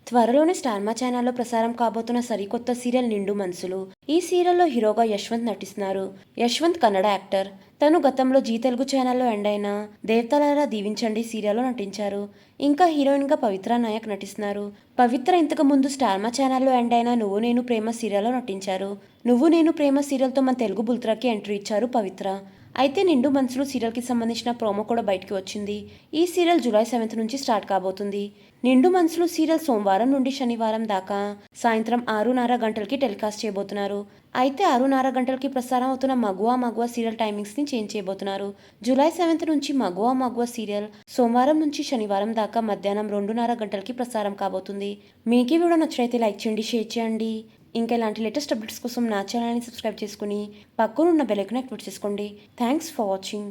త్వరలోనే స్టార్ మా ఛానల్లో ప్రసారం కాబోతున్న సరికొత్త సీరియల్ నిండు మనసులు. ఈ సీరియల్లో హీరోగా యశ్వంత్ నటిస్తున్నారు. యశ్వంత్ కన్నడ యాక్టర్. తను గతంలో జీ తెలుగు ఛానల్లో ఎండ్ అయిన దేవతలారా దీవించండి సీరియల్లో నటించారు. ఇంకా హీరోయిన్గా పవిత్ర నాయక్ నటిస్తున్నారు. పవిత్ర ఇంతకు ముందు స్టార్ మా ఛానల్లో ఎండ్ అయిన నువ్వు నేను ప్రేమ సీరియల్లో నటించారు. నువ్వు నేను ప్రేమ సీరియల్తో మన తెలుగు బుల్త్రాకి ఎంట్రీ ఇచ్చారు పవిత్ర. అయితే నిండు మనసులు సీరియల్కి సంబంధించిన ప్రోమో కూడా బయటకు వచ్చింది. ఈ సీరియల్ జూలై 7 నుంచి స్టార్ట్ కాబోతుంది. నిండు మనసులు సీరియల్ సోమవారం నుండి శనివారం దాకా సాయంత్రం 6:30 గంటలకి టెలికాస్ట్ చేయబోతున్నారు. అయితే 6:30 గంటలకి ప్రసారం అవుతున్న మగువా మగువా సీరియల్ టైమింగ్స్ని చేంజ్ చేయబోతున్నారు. జూలై 7 నుంచి మగువా మగువా సీరియల్ సోమవారం నుంచి శనివారం దాకా మధ్యాహ్నం 2:30 గంటలకి ప్రసారం కాబోతుంది. మీకు ఈ వీడియో నచ్చినైతే లైక్ చేయండి, షేర్ చేయండి. ఇంకా ఇలాంటి లేటెస్ట్ అప్డేట్స్ కోసం నా ఛానల్ని సబ్స్క్రైబ్ చేసుకుని పక్కనున్న బెల్ ఐకాన్ యాక్టివేట్ చేసుకోండి. Thanks for watching.